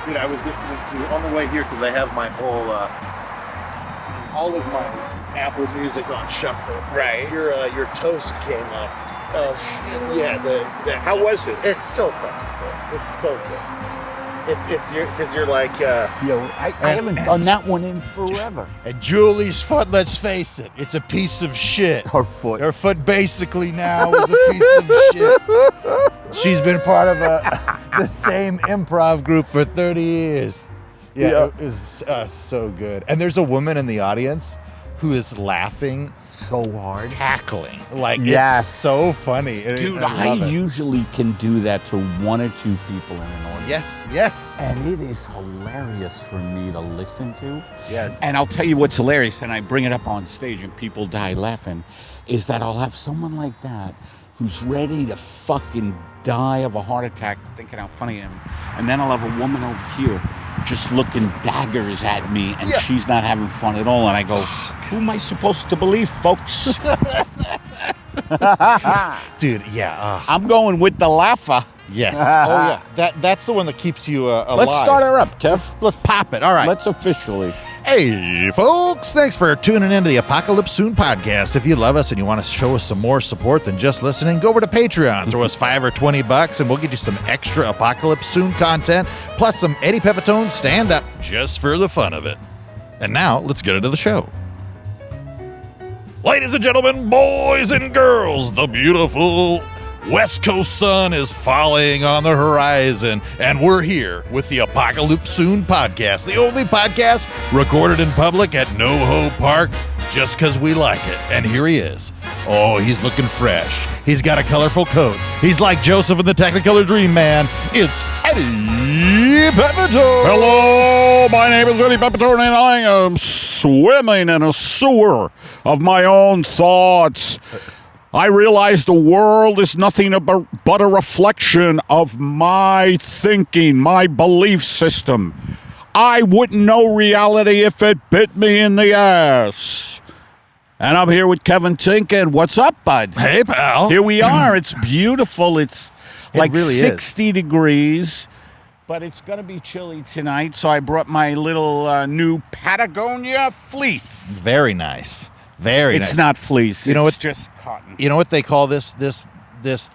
Dude, I was listening to on the way here because I have my whole, all of my Apple Music on shuffle. Right. Your toast came up. How was it? It's so fucking good. It's so good. It's because you're like. I haven't done that one in forever. And Julie's foot, let's face it, it's a piece of shit. Her foot. Her foot basically now is a piece of shit. She's been part of the same improv group for 30 years. Yeah. It was so good. And there's a woman in the audience who is laughing So hard. cackling. Like, Yes. it's so funny. Dude, I I love it. usually can do that to one or two people in an audience. Yes. And it is hilarious for me to listen to. Yes. And I'll tell you what's hilarious, and I bring it up on stage and people die laughing, is that I'll have someone like that who's ready to fucking die of a heart attack thinking how funny I am. And then I'll have a woman over here just looking daggers at me, and she's not having fun at all. And I go, who am I supposed to believe, folks? Dude, yeah. I'm going with the laugher. Yes. Oh, yeah. That's the one that keeps you alive. Let's start her up, Kev. Let's pop it. All right. Let's officially. Hey, folks, thanks for tuning into the Apocalypse Soon podcast. If you love us and you want to show us some more support than just listening, go over to Patreon. Throw us $5 or $20 and we'll get you some extra Apocalypse Soon content, plus some Eddie Pepitone stand-up just for the fun of it. And now, let's get into the show. Ladies and gentlemen, boys and girls, the beautiful West Coast sun is falling on the horizon, and we're here with the Apocalypse Soon podcast, the only podcast recorded in public at NoHo Park just because we like it. And here he is. Oh, he's looking fresh. He's got a colorful coat. He's like Joseph in the Technicolor Dream Man. It's Eddie Pepitone. Hello, my name is Eddie Pepitone, and I am swimming in a sewer of my own thoughts. I realize the world is nothing but a reflection of my thinking, my belief system. I wouldn't know reality if it bit me in the ass. And I'm here with Kevin Tinkin. What's up, bud? Hey, pal. Here we are. It's beautiful. It's like really 60 degrees, but it's going to be chilly tonight, so I brought my little new Patagonia fleece. Very nice. Very nice. It's not fleece. You know it's what? just cotton. You know what they call this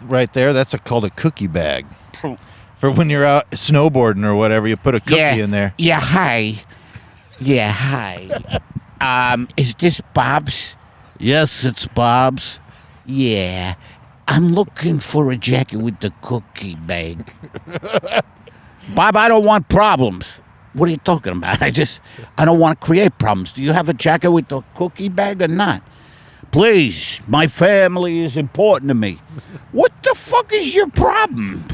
right there? That's called a cookie bag. For when you're out snowboarding or whatever, you put a cookie in there. Yeah, hi. Yeah, hi. Is this Bob's? Yes, it's Bob's. Yeah. I'm looking for a jacket with the cookie bag. Bob, I don't want problems. What are you talking about? I don't want to create problems. Do you have a jacket with the cookie bag or not? Please, my family is important to me. What the fuck is your problem?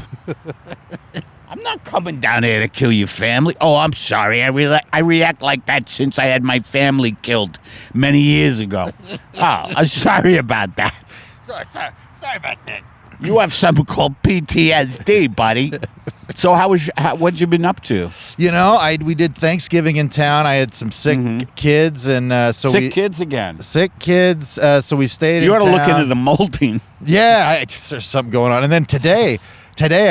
I'm not coming down here to kill your family. Oh, I'm sorry. I react like that since I had my family killed many years ago. Oh, I'm sorry about that. Sorry about that. You have something called PTSD, buddy. So what you been up to? You know, we did Thanksgiving in town. I had some sick kids, and kids again. Sick kids. So we stayed. You in ought to town. look into the molding. Yeah, there's something going on. And then today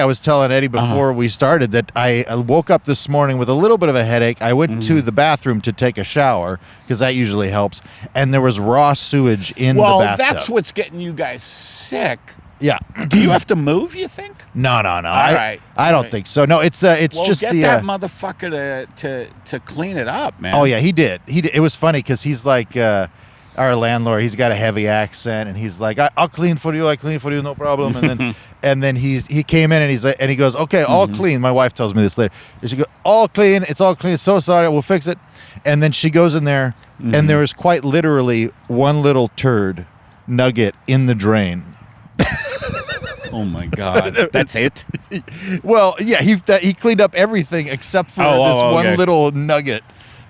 I was telling Eddie before we started that I woke up this morning with a little bit of a headache. I went to the bathroom to take a shower because that usually helps, and there was raw sewage in the bathtub. Well, that's what's getting you guys sick. Yeah. Do you have to move, you think? No. All right. I don't think so. No, it's just get the that motherfucker to clean it up, man. Oh yeah, he did. It was funny because he's like our landlord. He's got a heavy accent, and he's like, "I'll clean for you. I clean for you, no problem." And then he came in and he goes, "Okay, all clean." My wife tells me this later. She goes, "All clean. It's all clean. So sorry. We'll fix it." And then she goes in there, and there is quite literally one little turd nugget in the drain. Oh my God, that's it. Well, yeah, he cleaned up everything except for one little nugget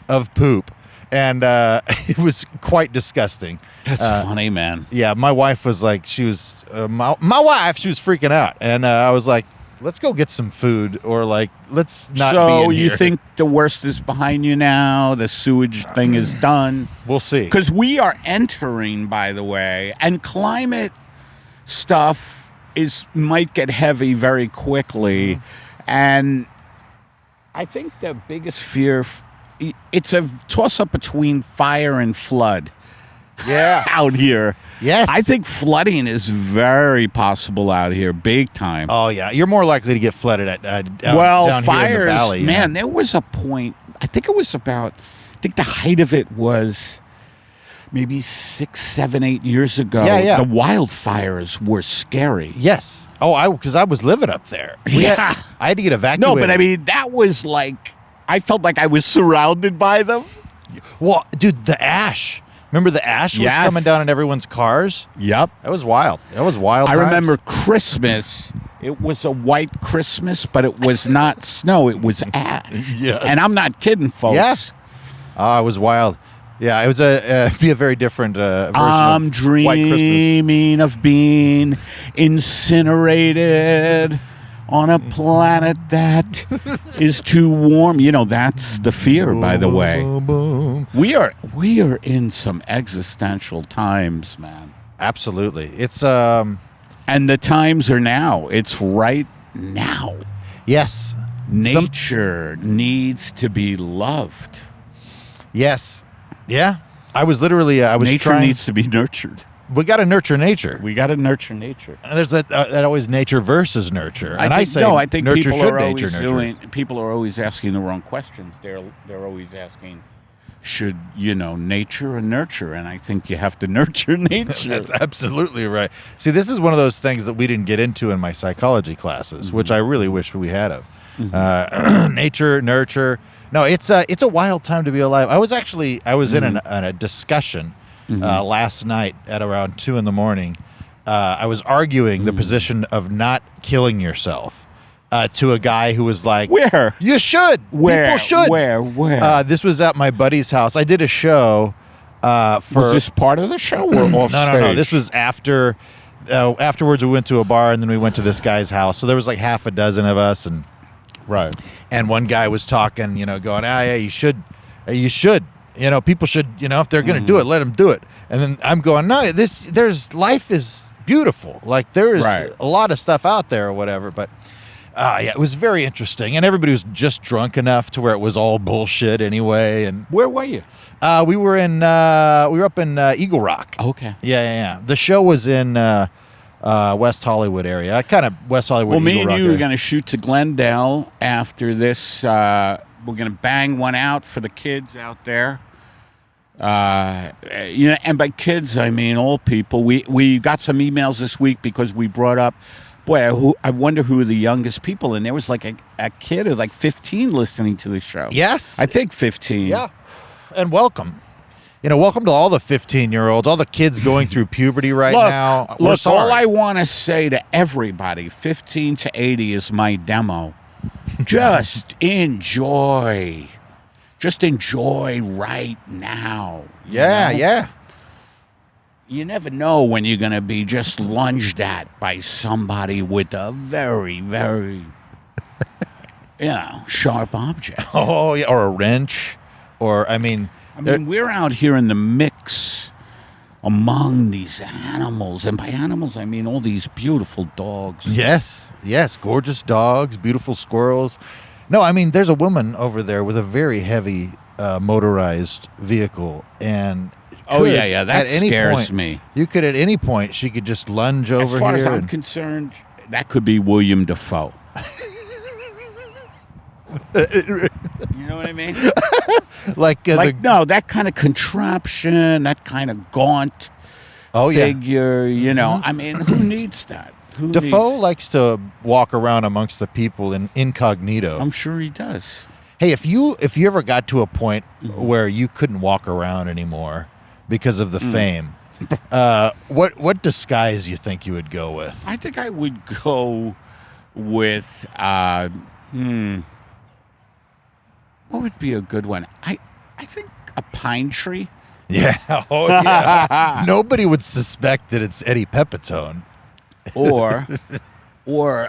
of poop, and it was quite disgusting. That's funny, man. Yeah, my wife was like, she was freaking out, and I was like, let's go get some food, or like, let's not be So in you here. think the worst is behind you now? The sewage thing is done? We'll see. Because we are entering, by the way, and climate stuff might get heavy very quickly, and I think the biggest fear, it's a toss-up between fire and flood. Yeah. Out here. Yes. I think flooding is very possible out here, big time. Oh, yeah. You're more likely to get flooded at down fires, here in the valley. man, there was a point, I think the height of it was maybe 6, 7, 8 years ago. Yeah. The wildfires were scary. Yes. Oh, because I was living up there. Yeah. I had to get evacuated. No, but I mean, that was like, I felt like I was surrounded by them. Well, dude, the ash. Remember the ash was coming down in everyone's cars? Yep. That was wild. That was wild I times. remember Christmas. It was a white Christmas, but it was not snow. It was ash. Yes. And I'm not kidding, folks. Yeah. Oh, it was wild. Yeah, it was be a very different version I'm of White Christmas. dreaming of being incinerated on a planet that is too warm. You know, that's the fear, by the way. We are in some existential times, man. Absolutely. It's And the times are now. It's right now. yes. Nature needs to be loved. Yes. Yeah. I was literally Nature needs to be nurtured. we got to nurture nature. We got to nurture nature. And there's that always nature versus nurture. And I think people nurture should are always nature. people are always asking the wrong questions. They're always asking, should nature or nurture? And I think you have to nurture nature. That's absolutely right. See, this is one of those things that we didn't get into in my psychology classes, which I really wish we had of. Nature, nurture. No, it's a wild time to be alive. I was in a discussion last night at around 2 a.m. I was arguing the position of not killing yourself to a guy who was like, Where? You should. Where? People should. Where? This was at my buddy's house. I did a show for. Was this part of the show or off stage? No. This was after. Afterwards, we went to a bar and then we went to this guy's house. So there was like half a dozen of us, and one guy was talking, going, yeah, you should, people should, if they're going to do it, let them do it. And then I'm going, no, life is beautiful. Like there is a lot of stuff out there or whatever, but. It was very interesting, and everybody was just drunk enough to where it was all bullshit anyway. And where were you? we were up in Eagle Rock. Okay. Yeah. The show was in West Hollywood area, kind of West Hollywood. Well, me Eagle and Rock you area. are going to shoot to Glendale after this. We're going to bang one out for the kids out there. And by kids I mean all people. We got some emails this week because we brought up. Boy, I wonder who are the youngest people. And there was like a kid of like 15 listening to the show. Yes. I think 15. Yeah. And welcome. Welcome to all the 15-year-olds, all the kids going through puberty now. We're Look, sorry. all I want to say to everybody, 15 to 80 is my demo. Just enjoy. Just enjoy right now. Yeah. You never know when you're going to be just lunged at by somebody with a very, very, sharp object. Oh, yeah, or a wrench, or I mean, we're out here in the mix among these animals, and by animals I mean all these beautiful dogs. Yes, gorgeous dogs, beautiful squirrels. No, I mean, there's a woman over there with a very heavy motorized vehicle, and. That scares me. You could at any point, she could just lunge over here. As far as I'm concerned, that could be William Dafoe. You know what I mean? No, that kind of contraption, that kind of gaunt figure, I mean, who needs that? Dafoe likes to walk around amongst the people in incognito. I'm sure he does. Hey, if you ever got to a point where you couldn't walk around anymore because of the fame, what disguise you think you would go with? I think I would go with what would be a good one? I think a pine tree. Yeah. Oh yeah. Nobody would suspect that it's Eddie Pepitone. Or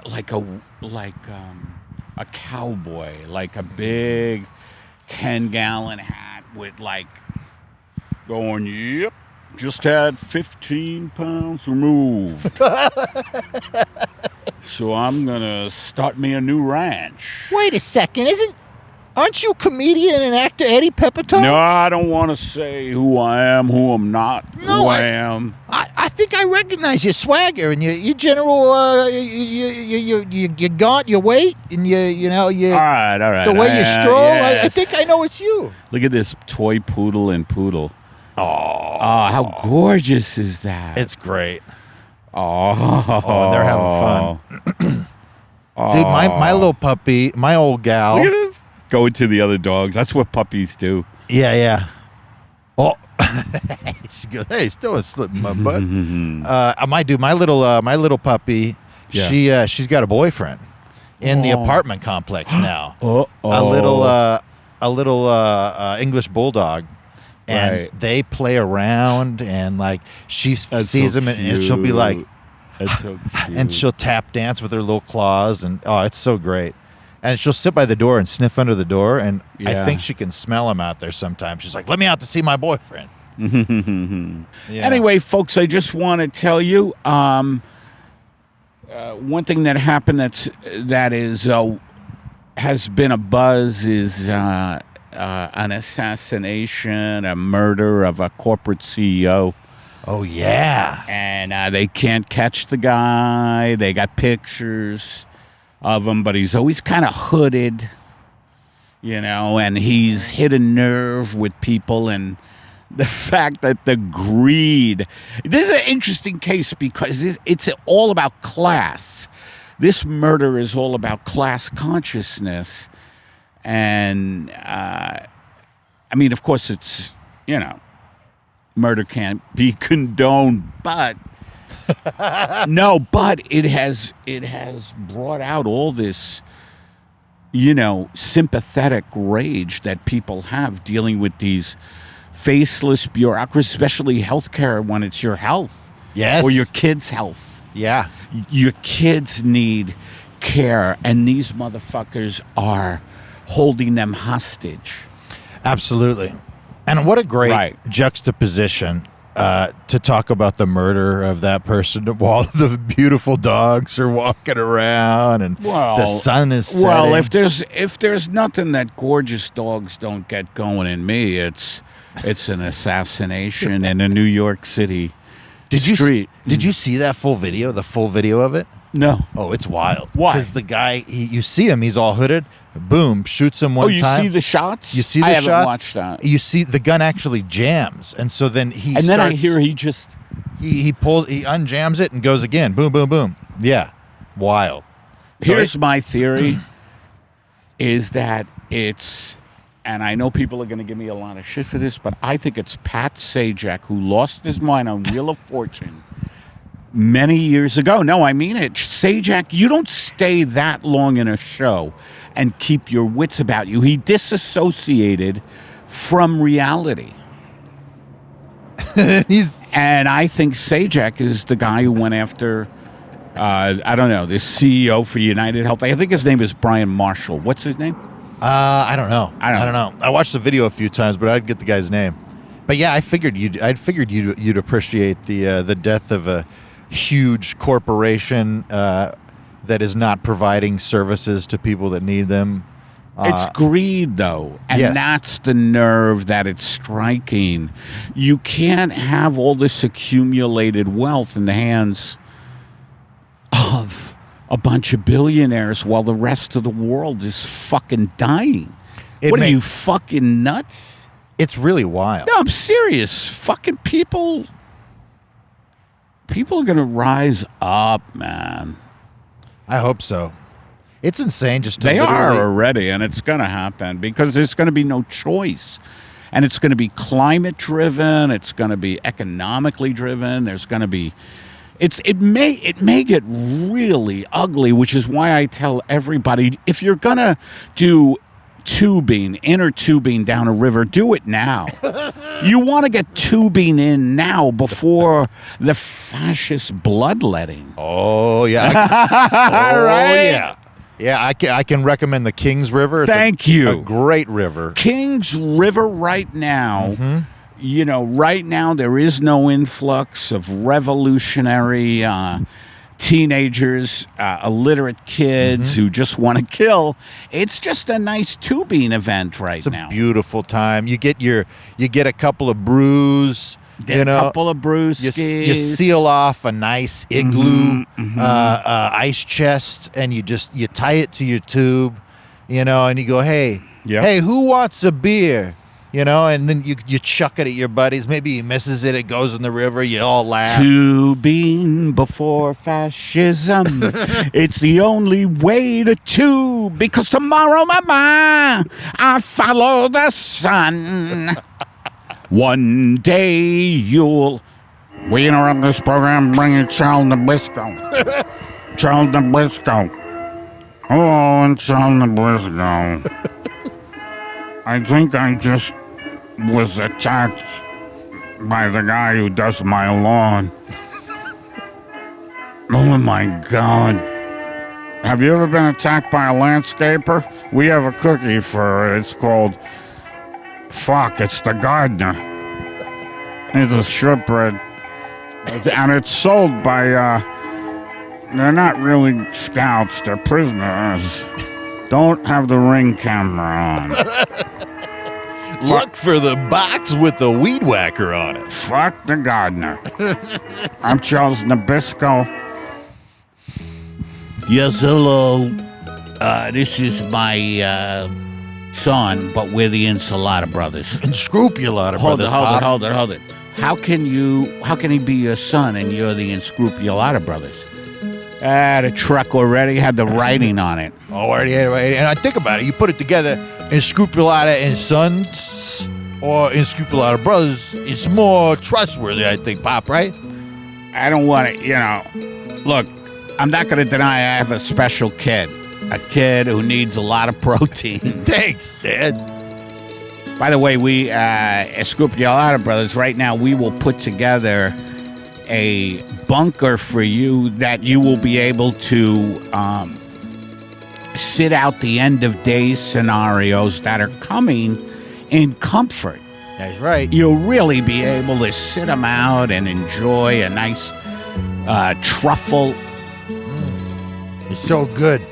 like a cowboy, like a big 10-gallon hat with like going, yep, just had 15 pounds removed. So I'm going to start me a new ranch. Wait a second, Aren't you comedian and actor Eddie Pepitone? No, I don't want to say who I am, who I'm not, No, who I am. I think I recognize your swagger and your general, you gaunt, your weight, and you know, All right. the way you stroll. I yes. think I know it's you. Look at this toy poodle and poodle. Oh, How gorgeous is that? it's great. Oh, They're having fun. Dude, my little puppy, my old gal. Look at this. Going to the other dogs. That's what puppies do. Yeah. Oh, she goes, hey, still a slip in my butt. My little puppy. Yeah. She's got a boyfriend in the apartment complex now. Oh, A little English bulldog, and Right. they play around, and like she That's sees so him, and she'll be cute. like, That's so cute. and she'll tap dance with her little claws, and it's so great. And she'll sit by the door and sniff under the door, and I Yeah. think she can smell him out there sometimes. She's like, let me out to see my boyfriend. Yeah. Anyway, folks, I just want to tell you one thing that happened that is has been a buzz is an assassination, a murder of a corporate CEO. Oh, yeah. And they can't catch the guy. They got pictures of him, but he's always kind of hooded, you know, and he's hit a nerve with people. And the fact that the greed, this is an interesting case because it's all about class. This murder is all about class consciousness. And, I mean, of course, it's, you know, murder can't be condoned, but no, but it has brought out all this, you know, sympathetic rage that people have dealing with these faceless bureaucracies, especially healthcare when it's your health. Yes. Or your kids' health. Yeah. Your kids need care, and these motherfuckers are holding them hostage. Absolutely. And what a great Right. juxtaposition to talk about the murder of that person while the beautiful dogs are walking around and the sun is setting. Well, if there's nothing that gorgeous dogs don't get going in me, it's an assassination in a New York City street. Did you see that full video? The full video of it? No. Oh, it's wild. Why? Because the guy, you see him, he's all hooded. Boom, shoots him one Oh, you time. see the shots? You see the I shots? haven't watched that. You see the gun actually jams, and so then Then I hear he just he unjams it and goes again. Boom, boom, boom. Yeah, wild. So Here's my theory is that it's, and I know people are going to give me a lot of shit for this, but I think it's Pat Sajak who lost his mind on Wheel of Fortune many years ago. No, I mean it. Sajak, you don't stay that long in a show and keep your wits about you. He disassociated from reality. And I think Sajak is the guy who went after, I don't know, the CEO for United Health. I think his name is Brian Marshall. What's his name? I don't know. I don't know. I watched the video a few times, but I'd get the guy's name. But yeah, I figured you'd appreciate the death of a huge corporation that is not providing services to people that need them. It's greed, though, and yes. that's the nerve that it's striking. You can't have all this accumulated wealth in the hands of a bunch of billionaires while the rest of the world is fucking dying. What are you, fucking nuts? It's really wild. No, I'm serious. Fucking people are going to rise up, man. I hope so. It's insane just to They are literally- already, and it's going to happen because there's going to be no choice. And it's going to be climate driven. It's going to be economically driven. There's going to be, it may get really ugly, which is why I tell everybody, if you're going to do inner tubing down a river, do it now. You want to get tubing in now before the fascist bloodletting. Oh yeah. Right? Yeah, I can recommend the Kings River. It's Thank you. A great river. Kings River right now, you know, right now there is no influx of revolutionary teenagers, illiterate kids who just want to kill. It's just a nice tubing event It's now. a beautiful time. You get a couple of brews. A couple of brews. You seal off a nice igloo ice chest, and you tie it to your tube, and you go, hey, who wants a beer? And then you chuck it at your buddies. Maybe he misses it. It goes in the river. You all laugh. Tubing before fascism. It's the only way to tube, because tomorrow, mama, I follow the sun. One day you'll... We interrupt this program, bringing Charles Nabisco. Charles Nabisco. Hello, and Charles Nabisco. I think I just was attacked by the guy who does my lawn. Oh my God. Have you ever been attacked by a landscaper? We have a cookie for it. It's called... it's the gardener. It's a shortbread. And it's sold by, they're not really scouts, they're prisoners. Don't have the Ring camera on. Look for the box with the weed whacker on it. Fuck the gardener. I'm Charles Nabisco. Yes, hello. This is my son, but we're the ins-crup-a-lot brothers. Ins-crup-a-lot brothers. Hold it. How can he be your son and you're the ins-crup-a-lot brothers? The truck already had the writing on it. Already had it writing. And I think about it. You put it together, ins-crup-a-lot and sons, or ins-crup-a-lot brothers. It's more trustworthy, I think, Pop, right? I don't want to, look, I'm not going to deny I have a special kid. A kid who needs a lot of protein. Thanks, Dad. By the way, we, ins-crup-a-lot brothers, right now we will put together a bunker for you that you will be able to sit out the end of days scenarios that are coming in comfort. That's right. You'll really be able to sit them out and enjoy a nice truffle. It's so good.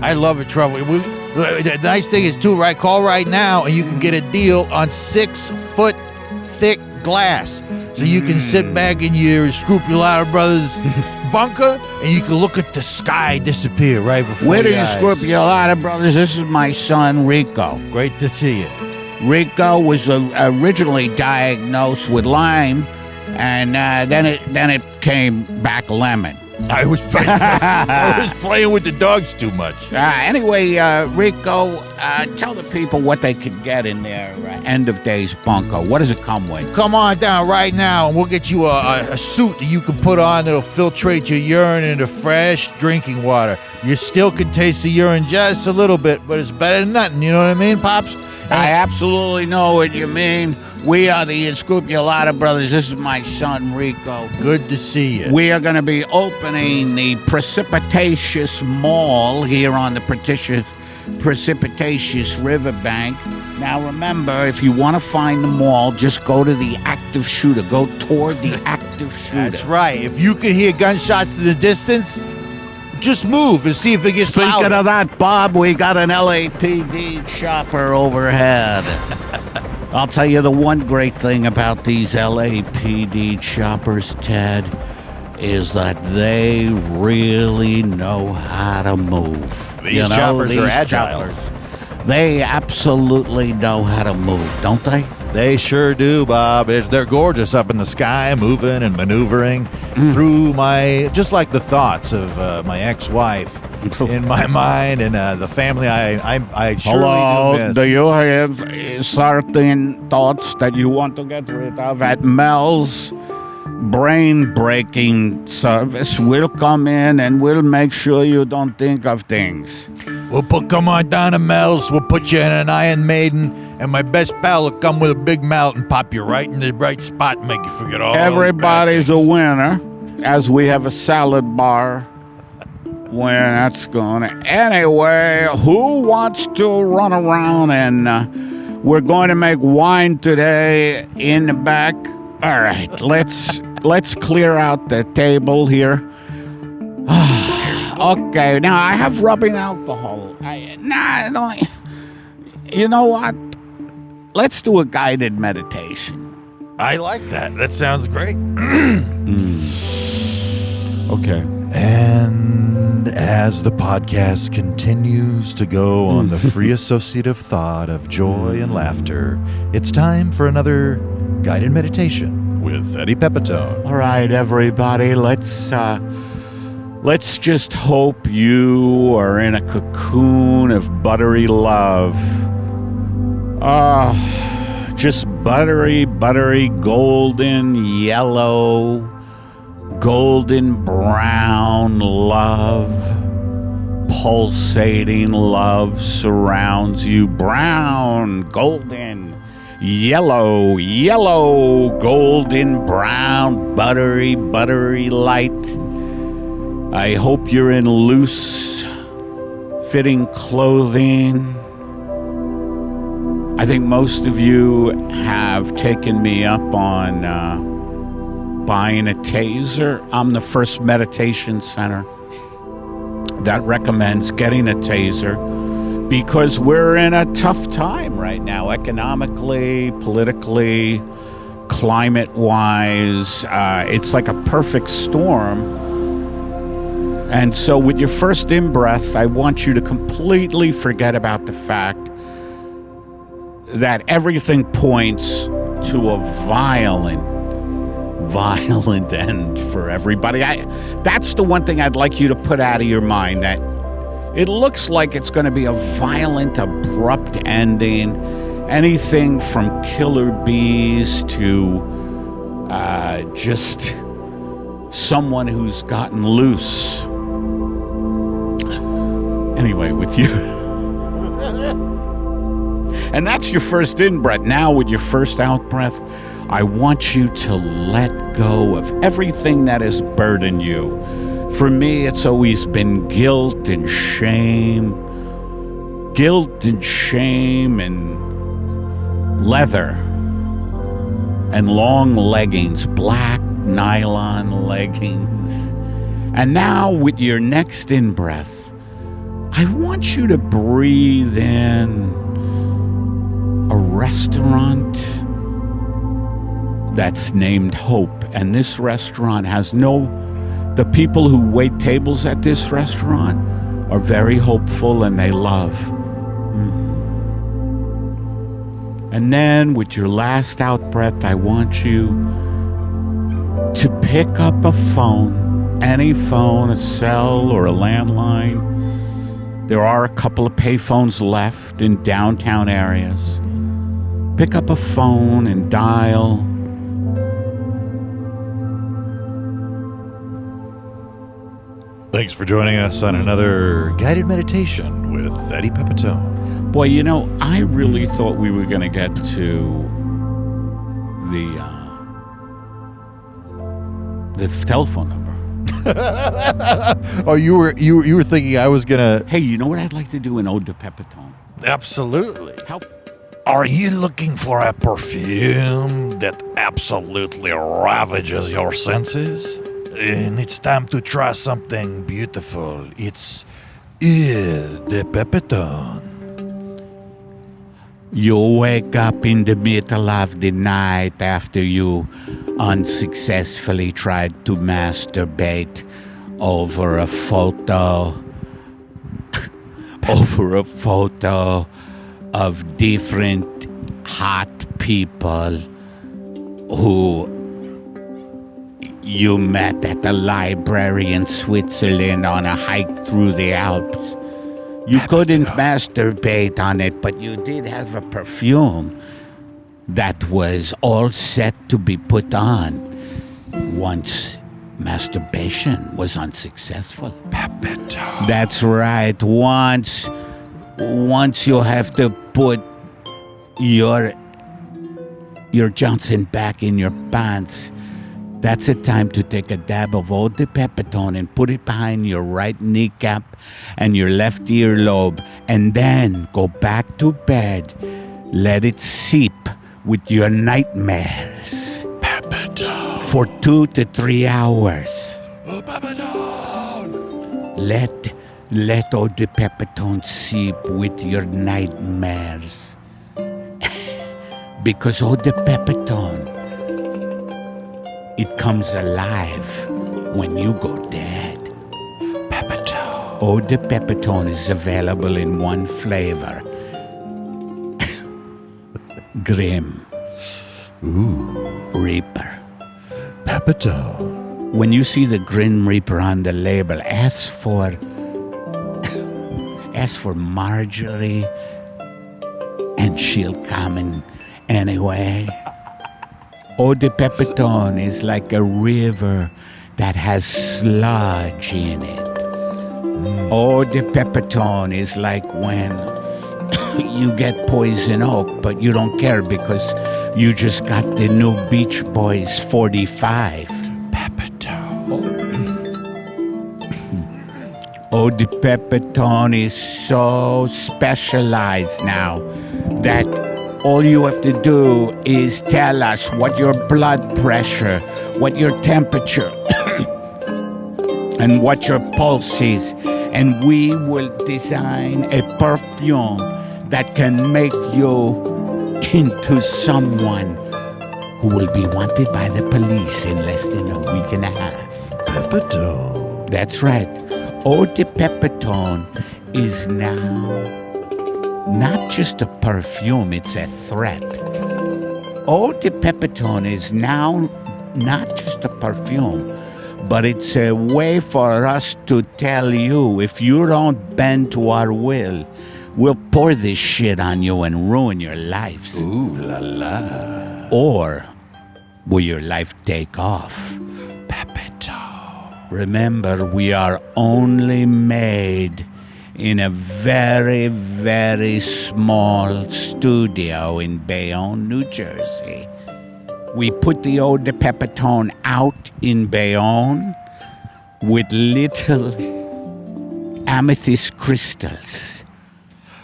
I love a truffle. The nice thing is, too, right? Call right now, and you can get a deal on 6-foot thick glass. So you can sit back in your ins-crup-a-lot brothers bunker, and you can look at the sky disappear right before We're the your eyes. ins-crup-a-lot brothers. This is my son, Rico. Great to see you. Rico was originally diagnosed with Lyme, and then it came back lemon. I was playing with the dogs too much. Anyway, Rico, tell the people what they can get in their end of days bunker. What does it come with? Come on down right now, and we'll get you a suit that you can put on that'll filtrate your urine into fresh drinking water. You still can taste the urine just a little bit, but it's better than nothing. You know what I mean, Pops? I absolutely know what you mean. We are the ins-crup-a-lot brothers. This is my son, Rico. Good to see you. We are going to be opening the Precipitatious Mall here on the Precipitatious Riverbank. Now, remember, if you want to find the mall, just go to the active shooter. Go toward the active shooter. That's right. If you can hear gunshots in the distance, just move and see if it gets Speaking louder. of that, Bob, we got an LAPD chopper overhead. I'll tell you the one great thing about these LAPD choppers, Ted, is that they really know how to move. These choppers are agile. They absolutely know how to move, don't they? They sure do, Bob. They're gorgeous up in the sky, moving and maneuvering through just like the thoughts of my ex-wife in my mind and the family I surely Hello, do miss. do you have certain thoughts that you want to get rid of at Mel's brain-breaking service? We'll come in and we'll make sure you don't think of things. Come on down to Mel's. We'll put you in an Iron Maiden, and my best pal will come with a big mallet and pop you right in the right spot and make you forget all. Everybody's a winner, as we have a salad bar. When that's going. Anyway, who wants to run around and we're going to make wine today in the back? All right, let's clear out the table here. Okay, now I have rubbing alcohol. I don't. You know what? Let's do a guided meditation. I like that. That sounds great. Okay. And as the podcast continues to go on the free associative thought of joy and laughter, it's time for another guided meditation with Eddie Pepitone. All right, everybody, let's just hope you are in a cocoon of buttery love. Just buttery, golden yellow, golden brown love. Pulsating love surrounds you. Brown, golden, yellow, golden brown, buttery light. I hope you're in loose fitting clothing. I think most of you have taken me up on buying a taser. I'm the first meditation center that recommends getting a taser because we're in a tough time right now, economically, politically, climate-wise. It's like a perfect storm. And so with your first in-breath, I want you to completely forget about the fact that everything points to a violent end for everybody. That's the one thing I'd like you to put out of your mind, that it looks like it's going to be a violent, abrupt ending. Anything from killer bees to just someone who's gotten loose. Anyway, with you. And that's your first in-breath. Now, with your first out-breath, I want you to let go of everything that has burdened you. For me, it's always been guilt and shame. Guilt and shame and leather and long leggings, black nylon leggings. And now, with your next in-breath, I want you to breathe in a restaurant that's named Hope. And this restaurant has the people who wait tables at this restaurant are very hopeful and they love. And then with your last out breath, I want you to pick up a phone, any phone, a cell or a landline. There are a couple of payphones left in downtown areas. Pick up a phone and dial. Thanks for joining us on another guided meditation with Eddie Pepitone. Boy, you know, I really thought we were going to get to the telephone number. Oh, you were thinking I was gonna? Hey, you know what I'd like to do? An ode to Pepitone. Absolutely. How? Are you looking for a perfume that absolutely ravages your senses? And it's time to try something beautiful. It's the Pepitone. You wake up in the middle of the night after you unsuccessfully tried to masturbate over a photo of different hot people who you met at the library in Switzerland on a hike through the Alps. You couldn't masturbate on it, but you did have a perfume that was all set to be put on once masturbation was unsuccessful. Pepitone. That's right. Once you have to put your Johnson back in your pants, that's a time to take a dab of eau de Pepitone and put it behind your right kneecap and your left earlobe, and then go back to bed. Let it seep with your nightmares. Pepitone. For 2 to 3 hours. Oh, Pepitone. Let eau de Pepitone sleep with your nightmares. Because eau de Pepitone, it comes alive when you go dead. Pepitone. Eau de Pepitone is available in one flavor. Grim. Ooh. Reaper. Pepitone. When you see the Grim Reaper on the label, ask for Marjorie, and she'll come in anyway. Eau de Pepitone is like a river that has sludge in it. Eau de Pepitone is like when you get poison oak, but you don't care because you just got the new Beach Boys 45. Eau de Pepitone is so specialized now that all you have to do is tell us what your blood pressure, what your temperature, and what your pulse is, and we will design a perfume that can make you into someone who will be wanted by the police in less than a week and a half. Pepitone. That's right. Eau de Pepitone is now not just a perfume, it's a threat. Eau de Pepitone is now not just a perfume, but it's a way for us to tell you, if you don't bend to our will, we'll pour this shit on you and ruin your lives. Ooh la la. Or will your life take off? Pepitone. Remember, we are only made in a very, very small studio in Bayonne, New Jersey. We put the eau de Pepitone out in Bayonne with little amethyst crystals.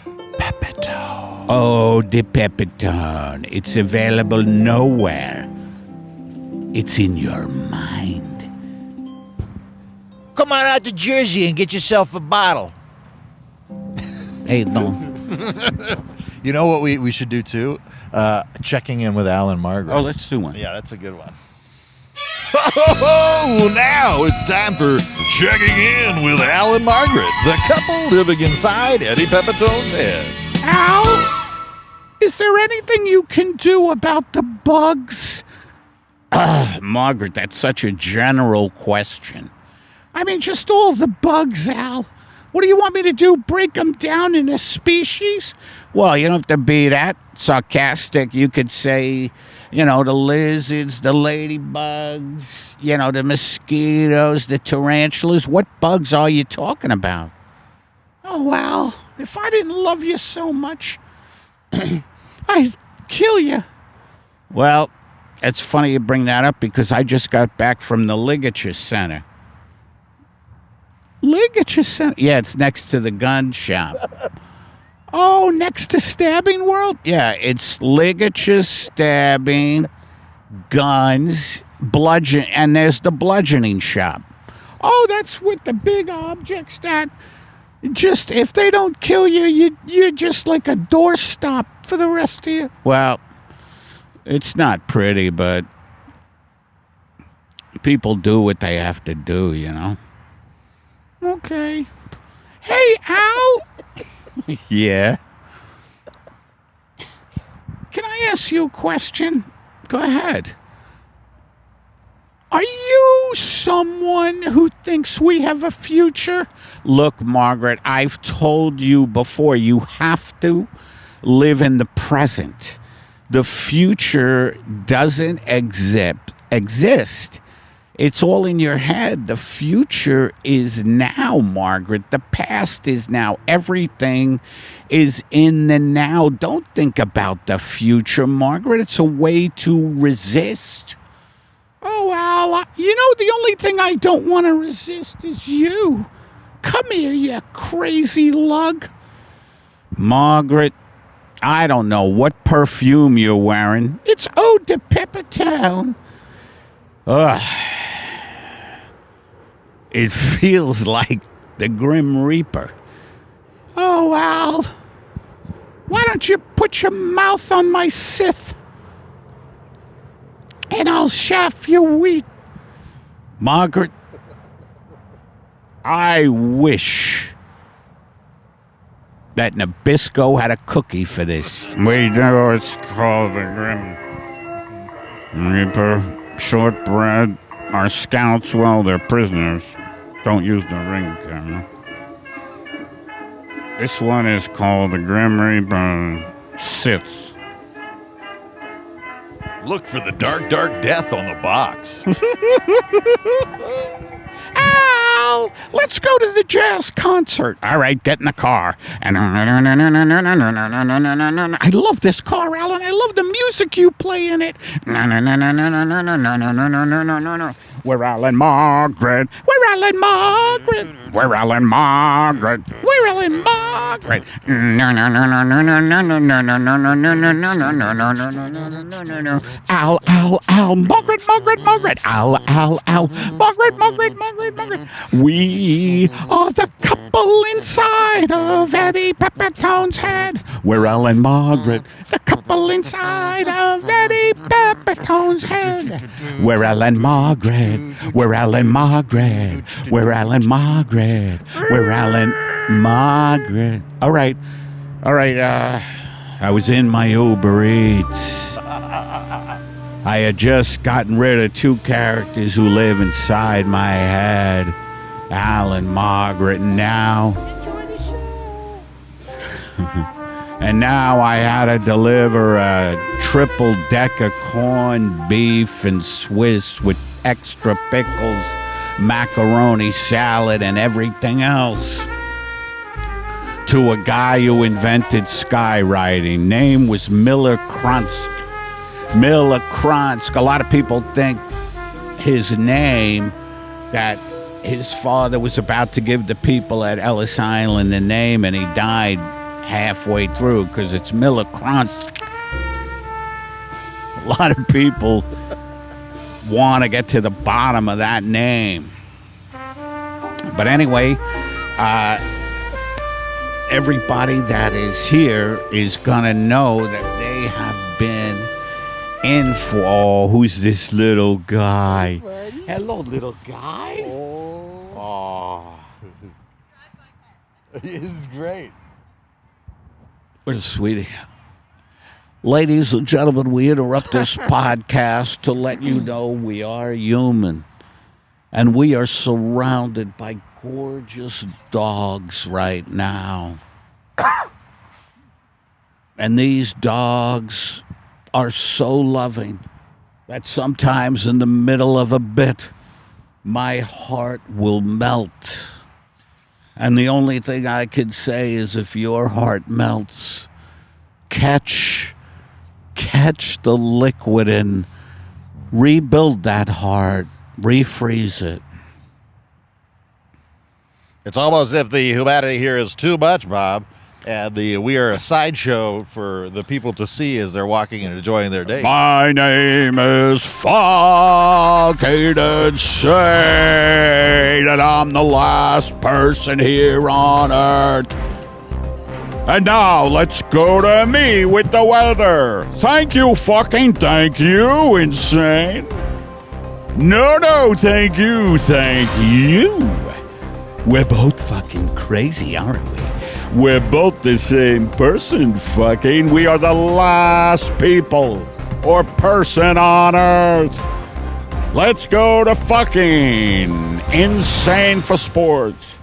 Pepitone. Eau de Pepitone. It's available nowhere. It's in your mind. Come on out to Jersey and get yourself a bottle. Hey, no. You know what we should do too? Checking in with Allen Margaret. Oh, let's do one. Yeah, that's a good one. Oh, now it's time for checking in with Allen Margaret, the couple living inside Eddie Pepitone's head. Al, is there anything you can do about the bugs? Margaret, that's such a general question. I mean, just all the bugs, Al. What do you want me to do? Break them down into species? Well, you don't have to be that sarcastic. You could say, the lizards, the ladybugs, the mosquitoes, the tarantulas. What bugs are you talking about? Oh, well, if I didn't love you so much, I'd kill you. Well, it's funny you bring that up because I just got back from the Ligature Center. Ligature Center? Yeah, it's next to the gun shop. Oh, next to Stabbing World? Yeah, it's ligature, stabbing, guns, bludgeon, and there's the bludgeoning shop. Oh, that's with the big objects that just, if they don't kill you, you're just like a doorstop for the rest of you. Well, it's not pretty, but people do what they have to do, Okay. Hey, Al! Yeah? Can I ask you a question? Go ahead. Are you someone who thinks we have a future? Look, Margaret, I've told you before, you have to live in the present. The future doesn't exist. It's all in your head. The future is now, Margaret. The past is now. Everything is in the now. Don't think about the future, Margaret. It's a way to resist. Oh, Al, the only thing I don't want to resist is you. Come here, you crazy lug. Margaret, I don't know what perfume you're wearing. It's eau de Pepitone. Ugh. It feels like the Grim Reaper. Oh, Al, why don't you put your mouth on my Sith? And I'll shaft your wheat. Margaret, I wish that Nabisco had a cookie for this. We do. It's called the Grim Reaper. Shortbread. Our scouts, well, they're prisoners. Don't use the ring camera. This one is called the Grim Reaper Sith. Look for the dark, dark death on the box. Al, let's go to the jazz concert. All right, get in the car. I love this car, Alan. I love the music you play in it. We're Alan Margaret. We're Alan Margaret. We're Alan Margaret. We're Alan Margaret. Al, Al, Al. Margaret, Margaret, Margaret. Al, Al, Al. Margaret, Margaret, Margaret, Margaret. We are the couple inside of Eddie Pepitone's head. We're Alan Margaret, the couple inside of Eddie Pepitone's head. We're Alan Margaret. We're Alan Margaret. We're Alan Margaret. We're Alan Margaret. All right. I was in my Uber Eats. I had just gotten rid of two characters who live inside my head, Alan, Margaret, and now I had to deliver a triple-decker corned beef and Swiss with extra pickles, macaroni salad, and everything else to a guy who invented skywriting. Name was Miller Kronsk. Miller Kronsk. A lot of people think his name, that his father was about to give the people at Ellis Island the name and he died halfway through because it's Miller Kronsk. A lot of people want to get to the bottom of that name. But anyway, everybody that is here is going to know that they have been in for... Oh, who's this little guy? Hello, little guy. Oh. This is great. What a sweetie. Ladies and gentlemen, we interrupt this podcast to let you know we are human. And we are surrounded by gorgeous dogs right now. And these dogs are so loving that sometimes in the middle of a bit, my heart will melt. And the only thing I can say is if your heart melts, catch the liquid and rebuild that heart, refreeze it. It's almost as if the humanity here is too much, Bob. And we are a sideshow for the people to see as they're walking and enjoying their day. My name is fucking insane, and I'm the last person here on Earth. And now let's go to me with the weather. Thank you, insane. No, thank you. We're both fucking crazy, aren't we? We're both the same person, fucking. We are the last people or person on Earth. Let's go to fucking insane for sports.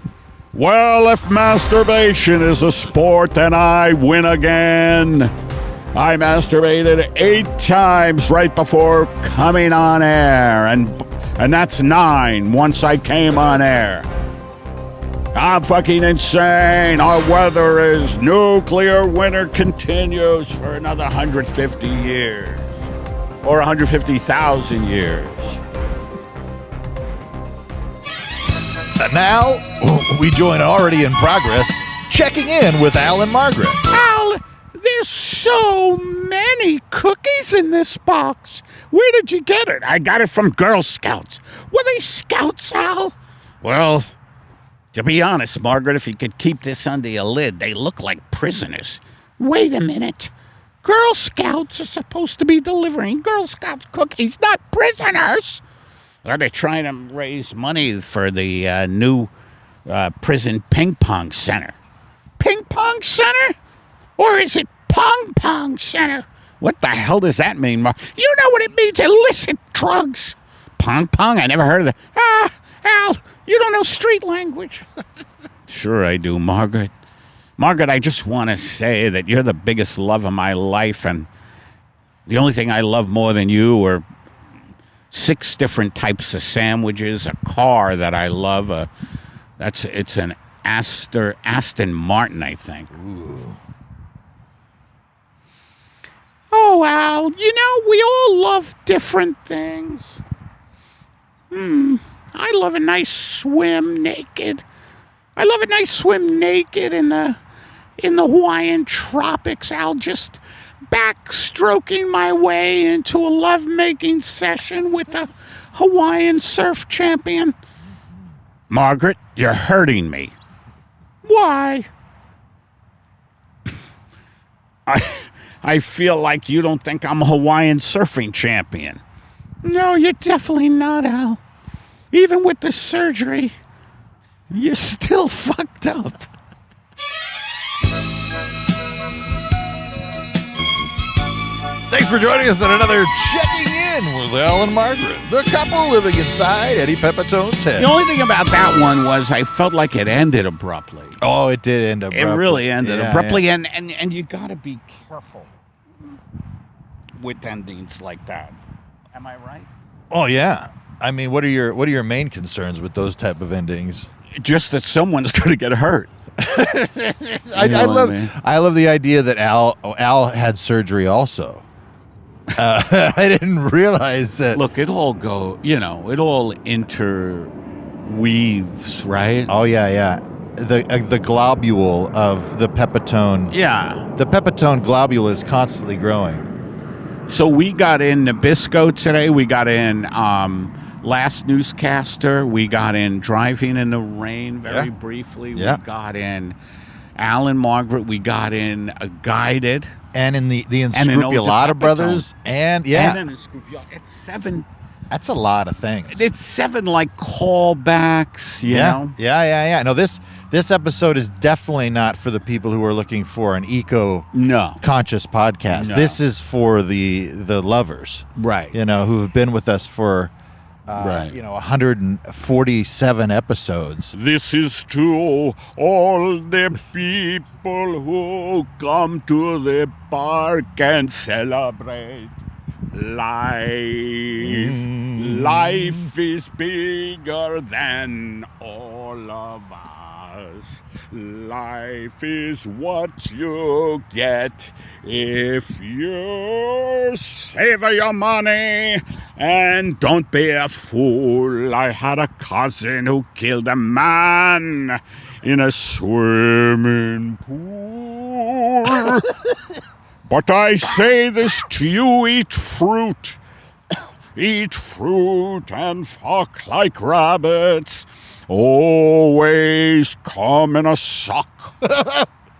Well, if masturbation is a sport, then I win again. I masturbated 8 times right before coming on air, and that's 9 once I came on air. I'm fucking insane. Our weather is nuclear winter continues for another 150 years. Or 150,000 years. And now, we join already in progress, checking in with Al and Margaret. Al, there's so many cookies in this box. Where did you get it? I got it from Girl Scouts. Were they Scouts, Al? Well, To be honest, Margaret, if you could keep this under your lid, they look like prisoners. Wait a minute. Girl Scouts are supposed to be delivering Girl Scouts cookies, not prisoners. Are they trying to raise money for the new prison ping pong center? Ping pong center? Or is it pong pong center? What the hell does that mean, Mark? You know what it means, illicit drugs. Pong pong? I never heard of that. Al, you don't know street language. Sure I do, Margaret. Margaret, I just want to say that you're the biggest love of my life, and the only thing I love more than you are 6 different types of sandwiches, a car that I love. It's an Aston Martin, I think. Ooh. Oh, Al, you know, we all love different things. I love a nice swim naked. I love a nice swim naked in the Hawaiian tropics, Al, just backstroking my way into a lovemaking session with a Hawaiian surf champion. Margaret, you're hurting me. Why? I feel like you don't think I'm a Hawaiian surfing champion. No, you're definitely not, Al. Even with the surgery, you're still fucked up. Thanks for joining us on another Checking In with Al and Margaret, the couple living inside Eddie Pepitone's head. The only thing about that one was I felt like it ended abruptly. Oh, it did end abruptly. It really ended abruptly, yeah. And you got to be careful with endings like that. Am I right? Oh yeah. I mean, what are your main concerns with those type of endings? Just that someone's going to get hurt. I love the idea that Al had surgery also. I didn't realize that. Look, it all interweaves, right? Oh yeah. The globule of the Pepitone. Yeah. The Pepitone globule is constantly growing. So we got in Nabisco today. We got in Last Newscaster. We got in Driving in the Rain very briefly. Yeah. We got in Allen Margaret. We got in Guided. And in the ins-crup-a-lot brothers. And in ins-crup-a-lot. It's 7. That's a lot of things. It's 7 like callbacks, you know? Yeah. No, this episode is definitely not for the people who are looking for an conscious podcast. No. This is for the lovers. Right. Who have been with us for 147 episodes. This is to all the people who come to the park and celebrate life. Life is bigger than all of us. Life is what you get if you save your money and don't be a fool. I had a cousin who killed a man in a swimming pool. But I say this to you, eat fruit. Eat fruit and fuck like rabbits. Always come in a sock.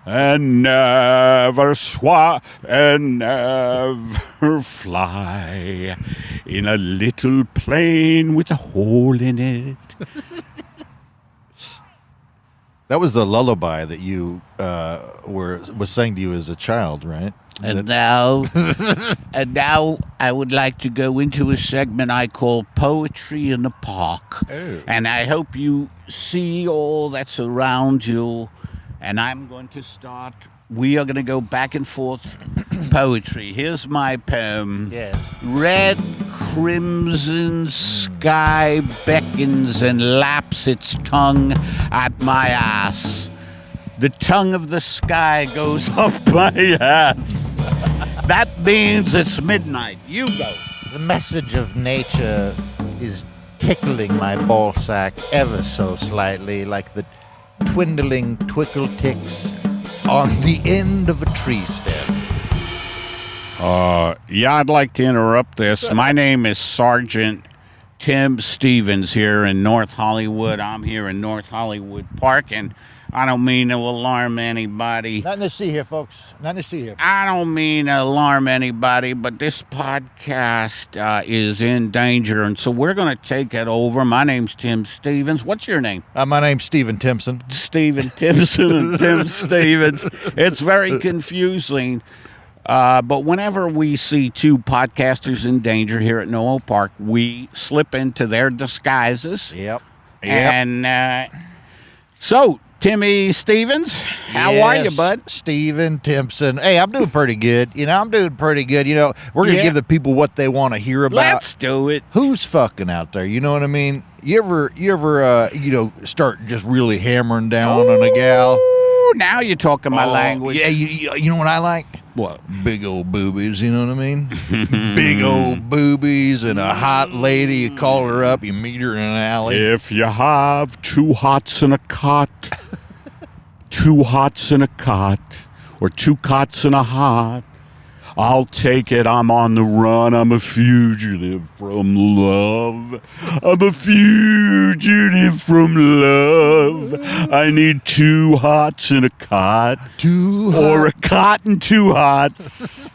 And never swat and never fly in a little plane with a hole in it. That was the lullaby that you was saying to you as a child, right? And now I would like to go into a segment I call Poetry in the Park. Oh. And I hope you see all that's around you. And I'm going to start. We are going to go back and forth. Poetry. Here's my poem. Yes. Red crimson sky beckons and laps its tongue at my ass. The tongue of the sky goes up my ass. That means it's midnight. You go. The message of nature is tickling my ball sack ever so slightly, like the twindling twinkle ticks on the end of a tree stem. Yeah, I'd like to interrupt this. My name is Sergeant Tim Stevens here in North Hollywood. I'm here in North Hollywood Park, and I don't mean to alarm anybody. Nothing to see here, folks. Nothing to see here. I don't mean to alarm anybody, but this podcast is in danger, and so we're going to take it over. My name's Tim Stevens. What's your name? My name's Stephen Timpson. Stephen Timpson and Tim Stevens. It's very confusing. But whenever we see two podcasters in danger here at Noel Park, we slip into their disguises. Yep. And so, Timmy Stevens, how are you, bud? Stephen Timpson. Hey, I'm doing pretty good. I'm doing pretty good. We're going to give the people what they want to hear about. Let's do it. Who's fucking out there? You know what I mean? You ever start just really hammering down on a gal? Now you're talking my language. Yeah, you know what I like? What? Big old boobies, you know what I mean? Big old boobies and a hot lady. You call her up, you meet her in an alley. If you have two hots in a cot, two hots in a cot, or two cots in a hot, I'll take it. I'm on the run. I'm a fugitive from love. I'm a fugitive from love. I need two hots in a cot. Or a cot and two hots.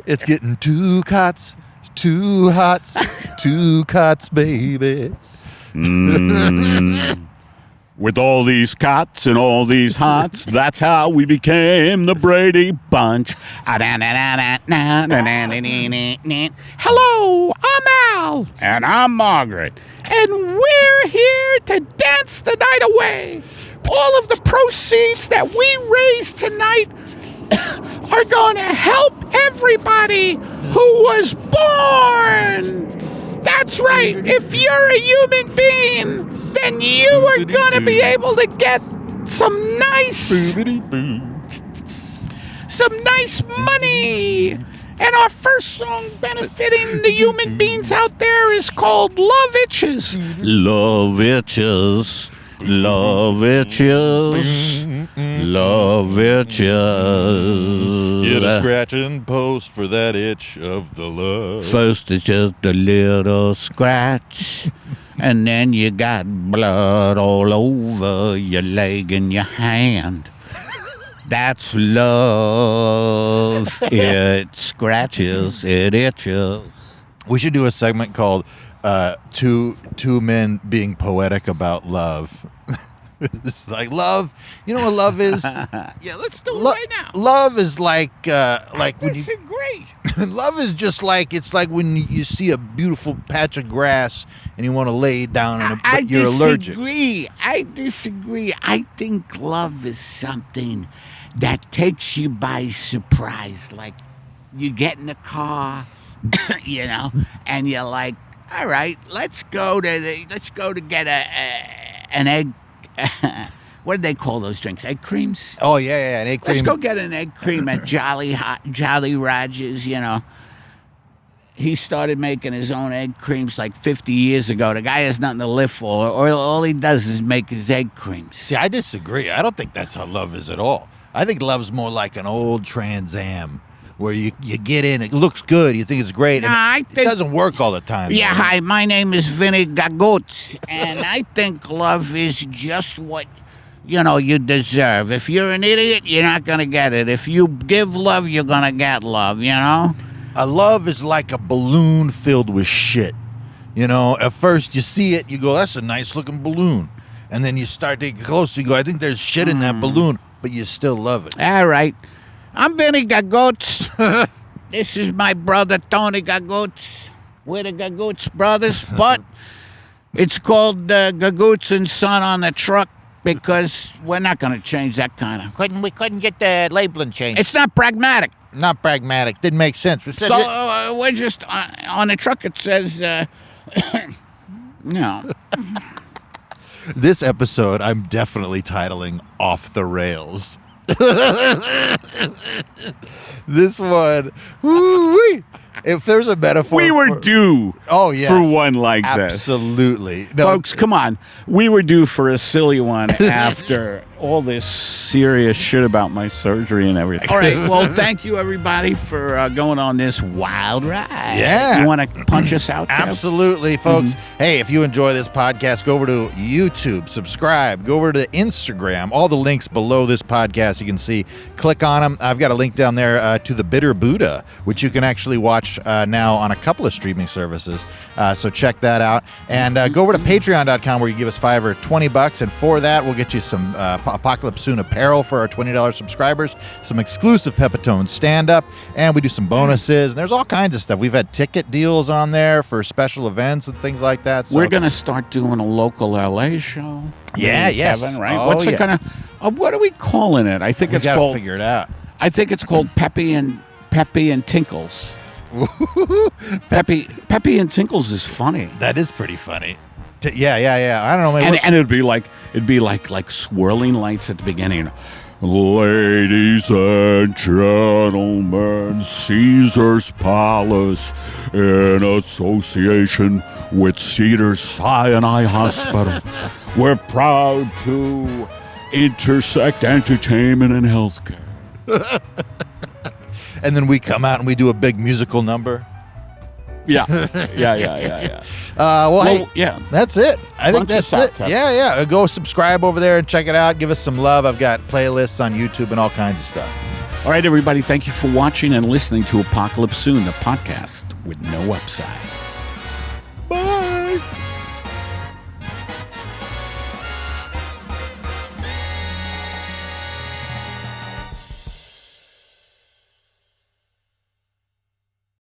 It's getting two cots, two hots, two cots, baby. With all these cots and all these hots, that's how we became the Brady Bunch. Hello, I'm Al. And I'm Margaret. And we're here to dance the night away. All of the proceeds that we raise tonight are going to help everybody who was born. That's right. If you're a human being, then you are going to be able to get some nice money. And our first song benefiting the human beings out there is called Love Itches. Love itches. Love itches. Love itches. Get a scratching post for that itch of the love. First it's just a little scratch, and then you got blood all over your leg and your hand. That's love. It scratches, it itches. We should do a segment called two men being poetic about love. It's like love. You know what love is? Yeah, let's do it right now. Love is like when you. Disagree. Love is just like it's like when you see a beautiful patch of grass and you want to lay it down and you're allergic. I disagree. I think love is something that takes you by surprise. Like you get in the car, and you're like, all right, let's go to get an egg. What do they call those drinks? Egg creams? Oh yeah, an egg cream. Let's go get an egg cream at Jolly Rogers. He started making his own egg creams like 50 years ago. The guy has nothing to live for, or all he does is make his egg creams. See, I disagree. I don't think that's how love is at all. I think love's more like an old Trans Am, where you get in, it looks good, you think it's great, and it doesn't work all the time. Yeah, hi, my name is Vinny Gagots, and I think love is just what, you deserve. If you're an idiot, you're not going to get it. If you give love, you're going to get love, A love is like a balloon filled with shit. At first you see it, you go, that's a nice looking balloon. And then you start to get closer, you go, I think there's shit in that balloon, but you still love it. All right. I'm Benny Gagots. This is my brother, Tony Gagots. We're the Gagots brothers, but it's called Gagots and Son on the truck because we're not going to change that kind of. We couldn't get the labeling changed. It's not pragmatic. Not pragmatic. Didn't make sense. So we're just, on the truck it says, no. This episode, I'm definitely titling Off the Rails. This one, woo-wee. If there's a metaphor, We were due Oh yes, for one like this. absolutely. No, Folks, come on. We were due for a silly one after all this serious shit about my surgery and everything. All right. Well, thank you, everybody, for going on this wild ride. Yeah. You want to punch us out, Kev? Absolutely, folks. Hey, if you enjoy this podcast, go over to YouTube, subscribe, go over to Instagram. All the links below this podcast you can see. Click on them. I've got a link down there to the Bitter Buddha, which you can actually watch now on a couple of streaming services. So check that out. And go over to patreon.com where you give us $5 or $20. And for that, we'll get you some Apocalypse Soon apparel for our $20 subscribers, some exclusive Pepitone stand-up, and we do some bonuses. And there's all kinds of stuff. We've had ticket deals on there for special events and things like that. So We're going to start doing a local LA show. Yeah, Me and yes. Kevin, right? Oh, What's it yeah. going to... what are we calling it? I think we it's got to called... figure it out. I think it's called Peppy and Tinkles. Peppy and Tinkles is funny. That is pretty funny. Yeah. I don't know. Maybe And it'd be like swirling lights at the beginning. Ladies and gentlemen, Caesar's Palace, in association with Cedars-Sinai Hospital, we're proud to intersect entertainment and healthcare. and then we come out and we do a big musical number. Yeah. Well, hey, yeah. that's it. I think Punch us that's out, it. Kevin. Yeah. Go subscribe over there and check it out. Give us some love. I've got playlists on YouTube and all kinds of stuff. All right, everybody, thank you for watching and listening to Apocalypse Soon, the podcast with no upside. Bye.